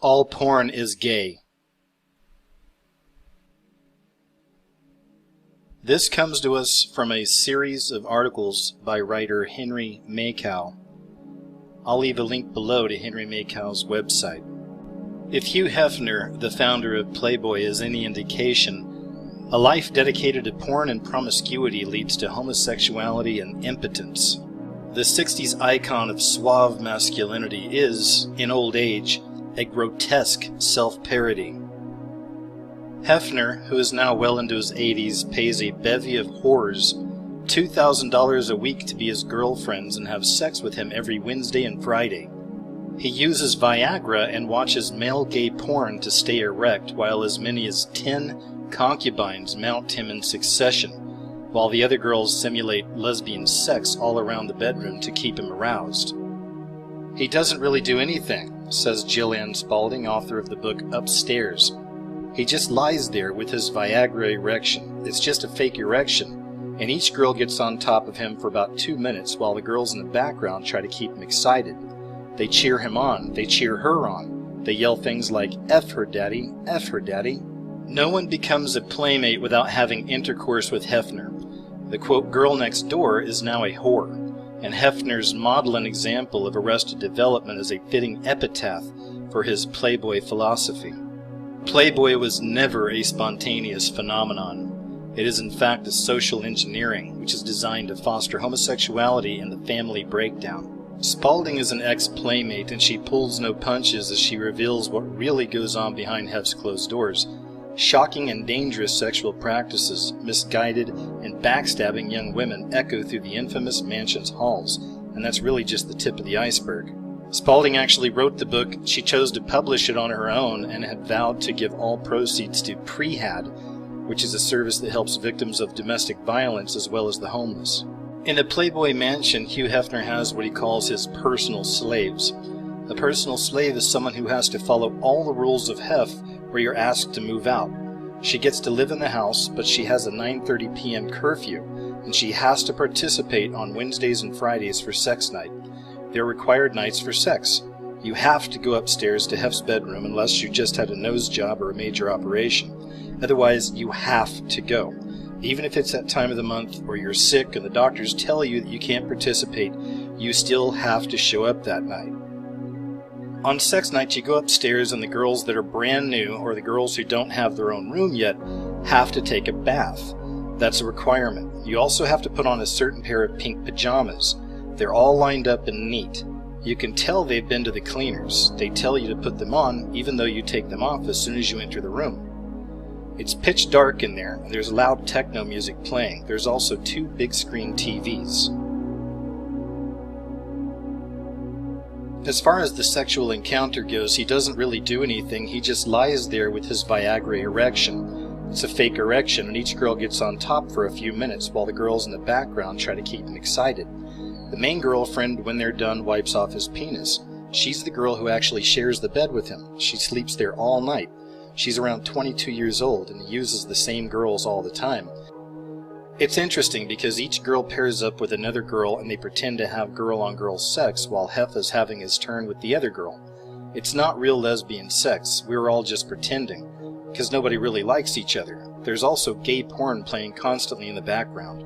All porn is gay. This comes to us from a series of articles by writer Henry Makow. I'll leave a link below to Henry Makow's website. If Hugh Hefner, the founder of Playboy, is any indication, a life dedicated to porn and promiscuity leads to homosexuality and impotence. The 60s icon of suave masculinity is, in old age, a grotesque self-parody. Hefner, who is now well into his 80s, pays a bevy of whores $2,000 a week to be his girlfriends and have sex with him every Wednesday and Friday. He uses Viagra and watches male gay porn to stay erect, while as many as 10 concubines mount him in succession, while the other girls simulate lesbian sex all around the bedroom to keep him aroused. He doesn't really do anything, says Jillian Spaulding, author of the book Upstairs. He just lies there with his Viagra erection. It's just a fake erection, and each girl gets on top of him for about 2 minutes while the girls in the background try to keep him excited. They cheer him on, they cheer her on. They yell things like, "F her daddy, F her daddy." No one becomes a playmate without having intercourse with Hefner. The quote, "girl next door" is now a whore, and Hefner's model and example of arrested development is a fitting epitaph for his Playboy philosophy. Playboy was never a spontaneous phenomenon. It is in fact a social engineering which is designed to foster homosexuality and the family breakdown. Spaulding is an ex-playmate, and she pulls no punches as she reveals what really goes on behind Hef's closed doors. Shocking and dangerous sexual practices, misguided and backstabbing young women echo through the infamous mansion's halls, and that's really just the tip of the iceberg. Spaulding actually wrote the book. She chose to publish it on her own and had vowed to give all proceeds to Prehad, which is a service that helps victims of domestic violence as well as the homeless. In the Playboy mansion, Hugh Hefner has what he calls his personal slaves. A personal slave is someone who has to follow all the rules of Hef where you're asked to move out. She gets to live in the house, but she has a 9:30 p.m. curfew, and she has to participate on Wednesdays and Fridays for sex night. They're required nights for sex. You have to go upstairs to Hef's bedroom unless you just had a nose job or a major operation. Otherwise, you have to go. Even if it's that time of the month or you're sick and the doctors tell you that you can't participate, you still have to show up that night. On sex nights, you go upstairs and the girls that are brand new or the girls who don't have their own room yet have to take a bath. That's a requirement. You also have to put on a certain pair of pink pajamas. They're all lined up and neat. You can tell they've been to the cleaners. They tell you to put them on even though you take them off as soon as you enter the room. It's pitch dark in there, and there's loud techno music playing. There's also 2 big screen TVs. As far as the sexual encounter goes, he doesn't really do anything. He just lies there with his Viagra erection. It's a fake erection, and each girl gets on top for a few minutes while the girls in the background try to keep him excited. The main girlfriend, when they're done, wipes off his penis. She's the girl who actually shares the bed with him. She sleeps there all night. She's around 22 years old, and he uses the same girls all the time. It's interesting because each girl pairs up with another girl and they pretend to have girl-on-girl sex while Hef is having his turn with the other girl. It's not real lesbian sex. We're all just pretending, because nobody really likes each other. There's also gay porn playing constantly in the background.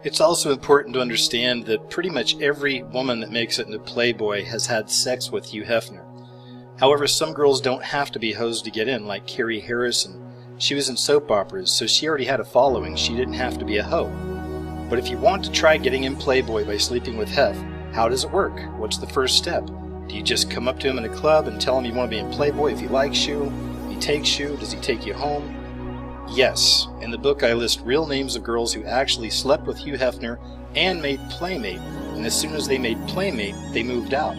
It's also important to understand that pretty much every woman that makes it into Playboy has had sex with Hugh Hefner. However, some girls don't have to be hoes to get in, like Carrie Harrison. She was in soap operas, so she already had a following. She didn't have to be a hoe. But if you want to try getting in Playboy by sleeping with Hef, how does it work? What's the first step? Do you just come up to him in a club and tell him you want to be in Playboy if he likes you? If he takes you, does he take you home? Yes. In the book I list real names of girls who actually slept with Hugh Hefner and made Playmate, and as soon as they made Playmate, they moved out.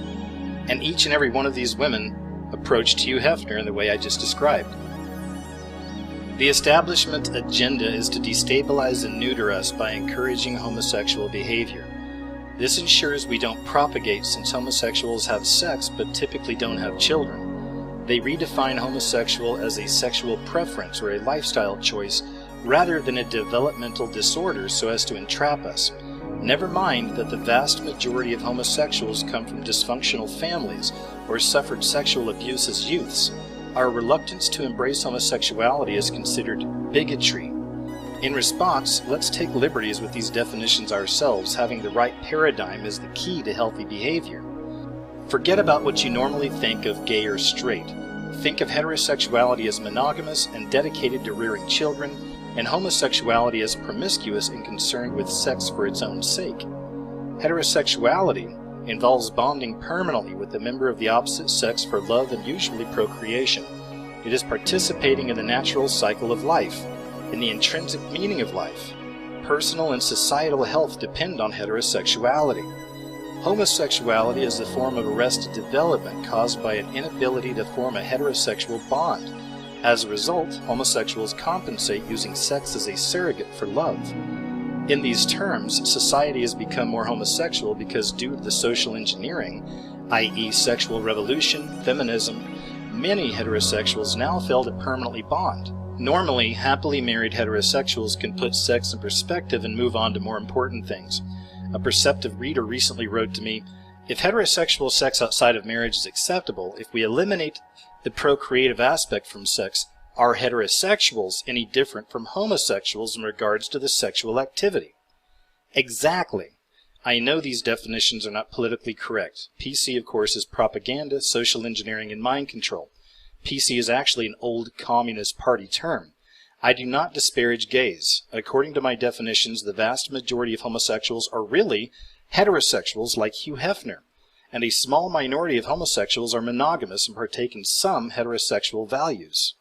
And each and every one of these women approached Hugh Hefner in the way I just described. The establishment agenda is to destabilize and neuter us by encouraging homosexual behavior. This ensures we don't propagate, since homosexuals have sex but typically don't have children. They redefine homosexual as a sexual preference or a lifestyle choice rather than a developmental disorder so as to entrap us. Never mind that the vast majority of homosexuals come from dysfunctional families or suffered sexual abuse as youths. Our reluctance to embrace homosexuality is considered bigotry. In response, let's take liberties with these definitions ourselves. Having the right paradigm is the key to healthy behavior. Forget about what you normally think of gay or straight. Think of heterosexuality as monogamous and dedicated to rearing children, and homosexuality as promiscuous and concerned with sex for its own sake. Heterosexuality involves bonding permanently with a member of the opposite sex for love and usually procreation. It is participating in the natural cycle of life, in the intrinsic meaning of life. Personal and societal health depend on heterosexuality. Homosexuality is a form of arrested development caused by an inability to form a heterosexual bond. As a result, homosexuals compensate using sex as a surrogate for love. In these terms, society has become more homosexual because due to the social engineering, i.e. sexual revolution, feminism, many heterosexuals now fail to permanently bond. Normally, happily married heterosexuals can put sex in perspective and move on to more important things. A perceptive reader recently wrote to me, "If heterosexual sex outside of marriage is acceptable, if we eliminate the procreative aspect from sex, are heterosexuals any different from homosexuals in regards to the sexual activity?" Exactly. I know these definitions are not politically correct. PC, of course, is propaganda, social engineering, and mind control. PC is actually an old Communist Party term. I do not disparage gays. According to my definitions, the vast majority of homosexuals are really heterosexuals like Hugh Hefner, and a small minority of homosexuals are monogamous and partake in some heterosexual values.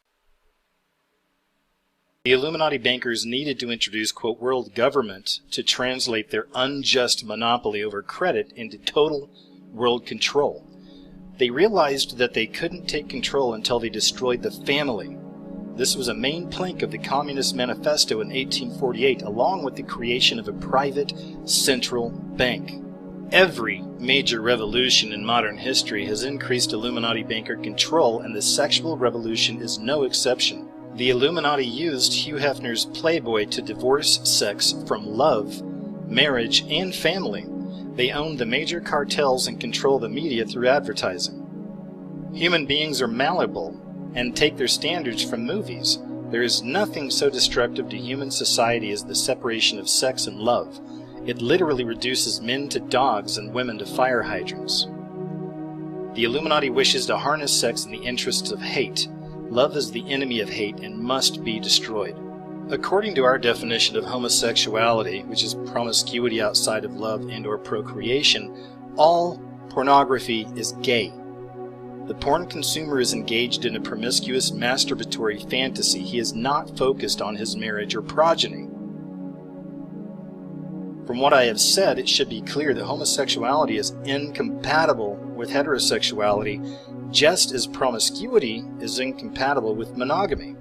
The Illuminati bankers needed to introduce, quote, world government to translate their unjust monopoly over credit into total world control. They realized that they couldn't take control until they destroyed the family. This was a main plank of the Communist Manifesto in 1848, along with the creation of a private central bank. Every major revolution in modern history has increased Illuminati banker control, and the sexual revolution is no exception. The Illuminati used Hugh Hefner's Playboy to divorce sex from love, marriage, and family. They own the major cartels and control the media through advertising. Human beings are malleable and take their standards from movies. There is nothing so destructive to human society as the separation of sex and love. It literally reduces men to dogs and women to fire hydrants. The Illuminati wishes to harness sex in the interests of hate. Love is the enemy of hate and must be destroyed. According to our definition of homosexuality, which is promiscuity outside of love and or procreation, all pornography is gay. The porn consumer is engaged in a promiscuous masturbatory fantasy. He is not focused on his marriage or progeny. From what I have said, it should be clear that homosexuality is incompatible with heterosexuality, just as promiscuity is incompatible with monogamy.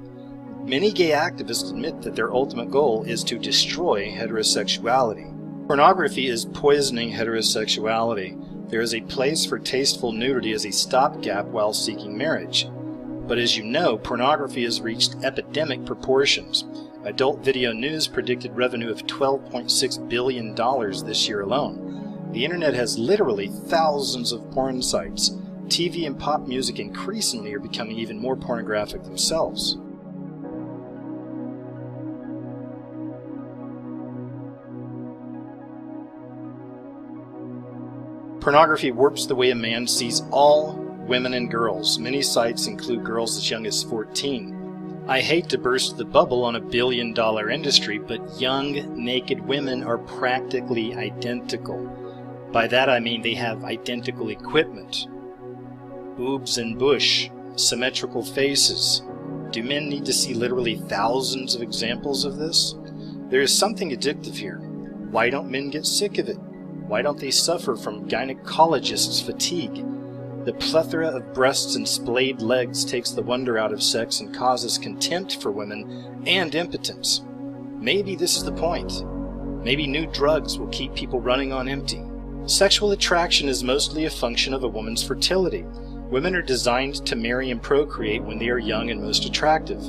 Many gay activists admit that their ultimate goal is to destroy heterosexuality. Pornography is poisoning heterosexuality. There is a place for tasteful nudity as a stopgap while seeking marriage. But as you know, pornography has reached epidemic proportions. Adult Video News predicted revenue of $12.6 billion this year alone. The internet has literally thousands of porn sites. TV and pop music increasingly are becoming even more pornographic themselves. Pornography warps the way a man sees all women and girls. Many sites include girls as young as 14. I hate to burst the bubble on a billion-dollar industry, but young, naked women are practically identical. By that I mean they have identical equipment. Boobs and bush, symmetrical faces. Do men need to see literally thousands of examples of this? There is something addictive here. Why don't men get sick of it? Why don't they suffer from gynecologists' fatigue? The plethora of breasts and splayed legs takes the wonder out of sex and causes contempt for women and impotence. Maybe this is the point. Maybe new drugs will keep people running on empty. Sexual attraction is mostly a function of a woman's fertility. Women are designed to marry and procreate when they are young and most attractive.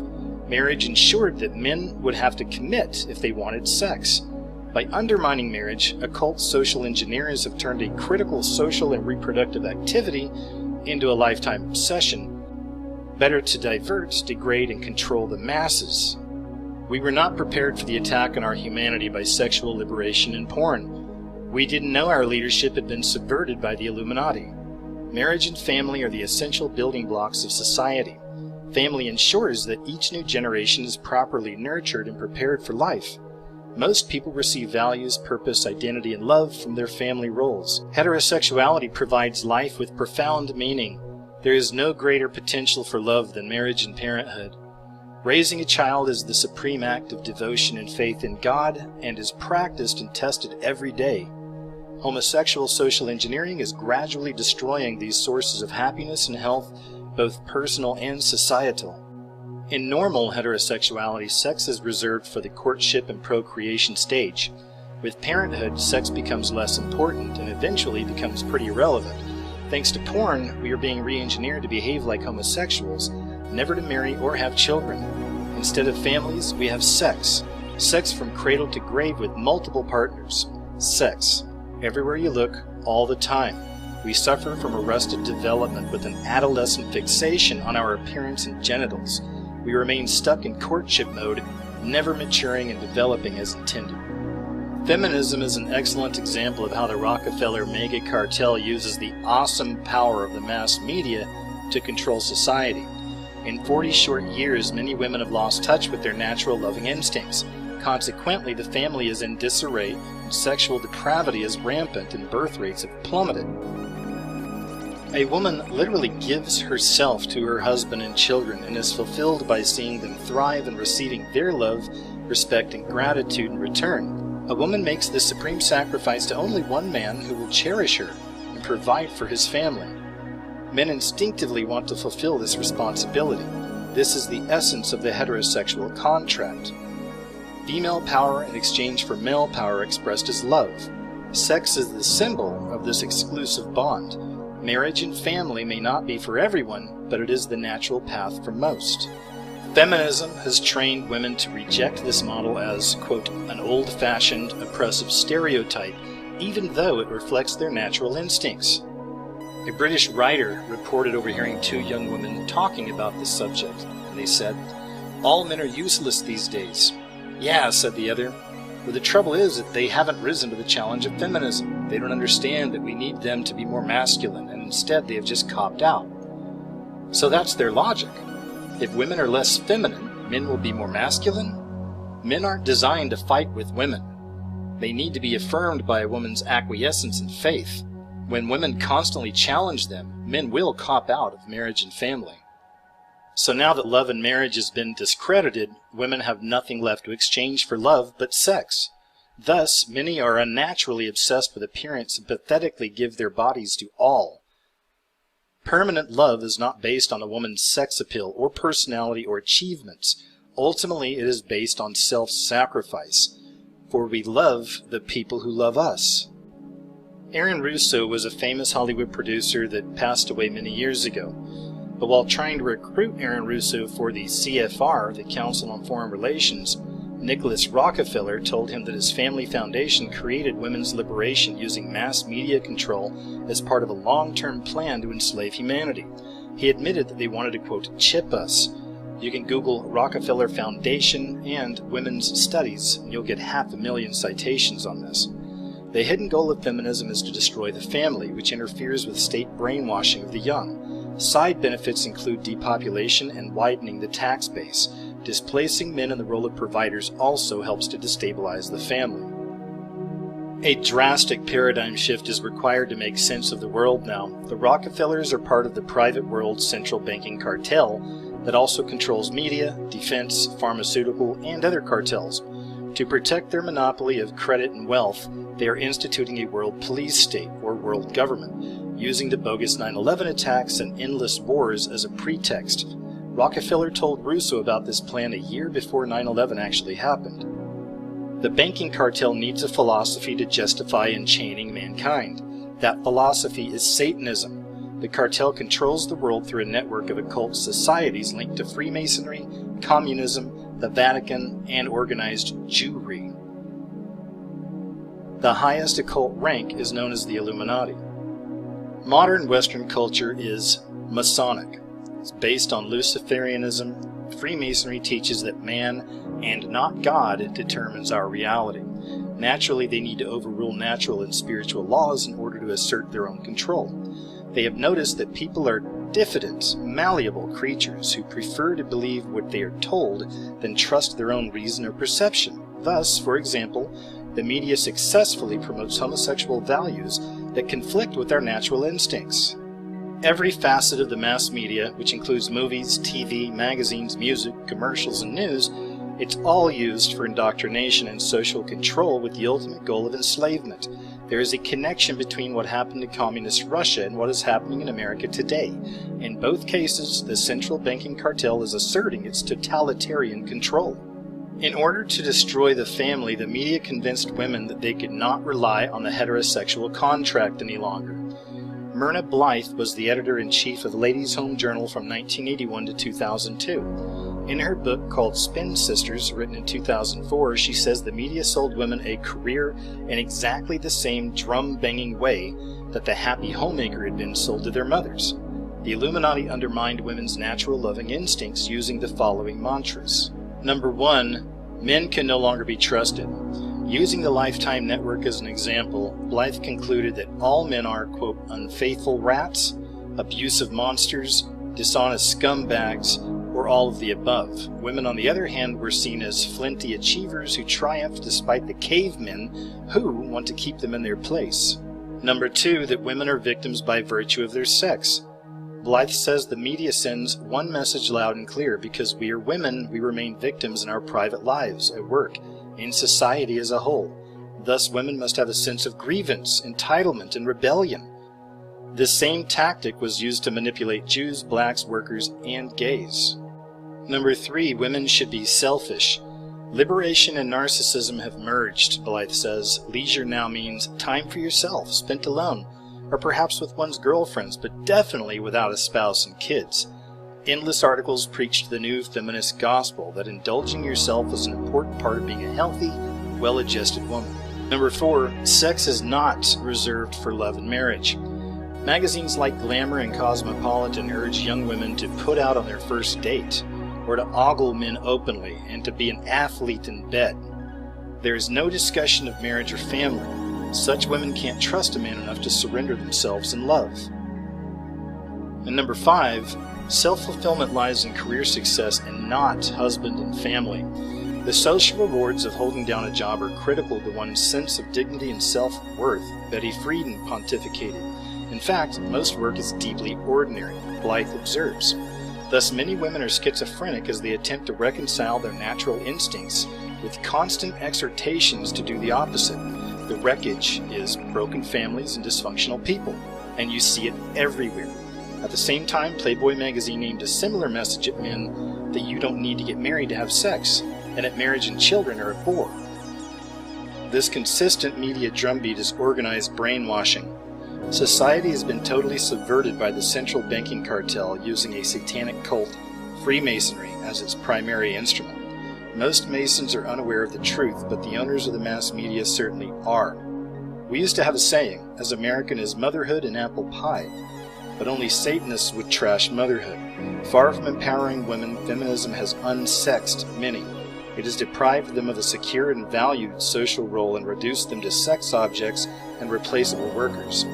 Marriage ensured that men would have to commit if they wanted sex. By undermining marriage, occult social engineers have turned a critical social and reproductive activity into a lifetime obsession. Better to divert, degrade, and control the masses. We were not prepared for the attack on our humanity by sexual liberation and porn. We didn't know our leadership had been subverted by the Illuminati. Marriage and family are the essential building blocks of society. Family ensures that each new generation is properly nurtured and prepared for life. Most people receive values, purpose, identity, and love from their family roles. Heterosexuality provides life with profound meaning. There is no greater potential for love than marriage and parenthood. Raising a child is the supreme act of devotion and faith in God and is practiced and tested every day. Homosexual social engineering is gradually destroying these sources of happiness and health, both personal and societal. In normal heterosexuality, sex is reserved for the courtship and procreation stage. With parenthood, sex becomes less important and eventually becomes pretty irrelevant. Thanks to porn, we are being re-engineered to behave like homosexuals, never to marry or have children. Instead of families, we have sex. Sex from cradle to grave with multiple partners. Sex. Everywhere you look, all the time. We suffer from arrested development with an adolescent fixation on our appearance and genitals. We remain stuck in courtship mode, never maturing and developing as intended. Feminism is an excellent example of how the Rockefeller mega cartel uses the awesome power of the mass media to control society. In 40 short years, many women have lost touch with their natural loving instincts. Consequently, the family is in disarray, and sexual depravity is rampant, and birth rates have plummeted. A woman literally gives herself to her husband and children and is fulfilled by seeing them thrive and receiving their love, respect, and gratitude in return. A woman makes this supreme sacrifice to only one man who will cherish her and provide for his family. Men instinctively want to fulfill this responsibility. This is the essence of the heterosexual contract. Female power in exchange for male power expressed as love. Sex is the symbol of this exclusive bond. Marriage and family may not be for everyone, but it is the natural path for most. Feminism has trained women to reject this model as, quote, an old-fashioned, oppressive stereotype, even though it reflects their natural instincts. A British writer reported overhearing two young women talking about this subject, and they said, "All men are useless these days." "Yeah," said the other, "but the trouble is that they haven't risen to the challenge of feminism. They don't understand that we need them to be more masculine, and instead they have just copped out." So that's their logic. If women are less feminine, men will be more masculine? Men aren't designed to fight with women. They need to be affirmed by a woman's acquiescence and faith. When women constantly challenge them, men will cop out of marriage and family. So now that love and marriage has been discredited, women have nothing left to exchange for love but sex. Thus, many are unnaturally obsessed with appearance and pathetically give their bodies to all. Permanent love is not based on a woman's sex appeal or personality or achievements. Ultimately, it is based on self-sacrifice. For we love the people who love us. Aaron Russo was a famous Hollywood producer that passed away many years ago. But while trying to recruit Aaron Russo for the CFR, the Council on Foreign Relations, Nicholas Rockefeller told him that his family foundation created women's liberation using mass media control as part of a long-term plan to enslave humanity. He admitted that they wanted to, quote, chip us. You can Google Rockefeller Foundation and Women's Studies, and you'll get 500,000 citations on this. The hidden goal of feminism is to destroy the family, which interferes with state brainwashing of the young. Side benefits include depopulation and widening the tax base. Displacing men in the role of providers also helps to destabilize the family. A drastic paradigm shift is required to make sense of the world now. The Rockefellers are part of the private world central banking cartel that also controls media, defense, pharmaceutical, and other cartels. To protect their monopoly of credit and wealth, they are instituting a world police state, or world government, using the bogus 9/11 attacks and endless wars as a pretext. Rockefeller told Russo about this plan a year before 9/11 actually happened. The banking cartel needs a philosophy to justify enchaining mankind. That philosophy is Satanism. The cartel controls the world through a network of occult societies linked to Freemasonry, communism, the Vatican, and organized Jewry. The highest occult rank is known as the Illuminati. Modern Western culture is Masonic. It's based on Luciferianism. Freemasonry teaches that man, and not God, determines our reality. Naturally, they need to overrule natural and spiritual laws in order to assert their own control. They have noticed that people are diffident, malleable creatures who prefer to believe what they are told than trust their own reason or perception. Thus, for example, the media successfully promotes homosexual values that conflict with our natural instincts. Every facet of the mass media, which includes movies, TV, magazines, music, commercials, and news, it's all used for indoctrination and social control with the ultimate goal of enslavement. There is a connection between what happened in communist Russia and what is happening in America today. In both cases, the central banking cartel is asserting its totalitarian control. In order to destroy the family, the media convinced women that they could not rely on the heterosexual contract any longer. Myrna Blythe was the editor-in-chief of Ladies' Home Journal from 1981 to 2002. In her book called Spin Sisters, written in 2004, she says the media sold women a career in exactly the same drum-banging way that the happy homemaker had been sold to their mothers. The Illuminati undermined women's natural loving instincts using the following mantras. Number 1, men can no longer be trusted. Using the Lifetime Network as an example, Blythe concluded that all men are, quote, unfaithful rats, abusive monsters, dishonest scumbags, or all of the above. Women, on the other hand, were seen as flinty achievers who triumphed despite the cavemen who want to keep them in their place. Number 2, that women are victims by virtue of their sex. Blythe says the media sends one message loud and clear: because we are women, we remain victims in our private lives, at work, in society as a whole. Thus, women must have a sense of grievance, entitlement, and rebellion. This same tactic was used to manipulate Jews, blacks, workers, and gays. Number 3, women should be selfish. Liberation and narcissism have merged, Blythe says. Leisure now means time for yourself, spent alone, or perhaps with one's girlfriends, but definitely without a spouse and kids. Endless articles preached the new feminist gospel that indulging yourself is an important part of being a healthy, well-adjusted woman. Number 4, sex is not reserved for love and marriage. Magazines like Glamour and Cosmopolitan urge young women to put out on their first date, or to ogle men openly, and to be an athlete in bed. There is no discussion of marriage or family. Such women can't trust a man enough to surrender themselves in love. And number 5, self-fulfillment lies in career success and not husband and family. The social rewards of holding down a job are critical to one's sense of dignity and self-worth, Betty Friedan pontificated. In fact, most work is deeply ordinary, Blythe observes. Thus, many women are schizophrenic as they attempt to reconcile their natural instincts with constant exhortations to do the opposite. The wreckage is broken families and dysfunctional people, and you see it everywhere. At the same time, Playboy magazine aimed a similar message at men that you don't need to get married to have sex, and that marriage and children are a bore. This consistent media drumbeat is organized brainwashing. Society has been totally subverted by the central banking cartel using a satanic cult, Freemasonry, as its primary instrument. Most Masons are unaware of the truth, but the owners of the mass media certainly are. We used to have a saying, as American as motherhood and apple pie, but only Satanists would trash motherhood. Far from empowering women, feminism has unsexed many. It has deprived them of a secure and valued social role and reduced them to sex objects and replaceable workers.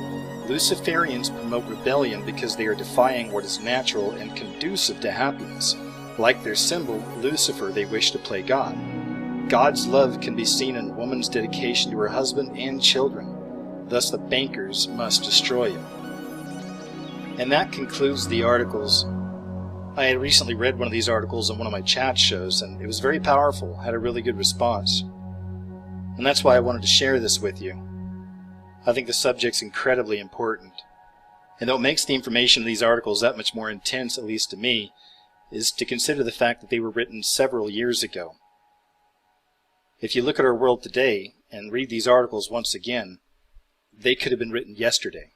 Luciferians promote rebellion because they are defying what is natural and conducive to happiness. Like their symbol, Lucifer, they wish to play God. God's love can be seen in a woman's dedication to her husband and children. Thus the bankers must destroy him. And that concludes the articles. I had recently read one of these articles on one of my chat shows, and it was very powerful, had a really good response. And that's why I wanted to share this with you. I think the subject's incredibly important. And what makes the information of these articles that much more intense, at least to me, is to consider the fact that they were written several years ago. If you look at our world today and read these articles once again, they could have been written yesterday.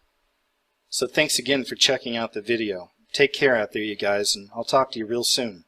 So thanks again for checking out the video. Take care out there, you guys, and I'll talk to you real soon.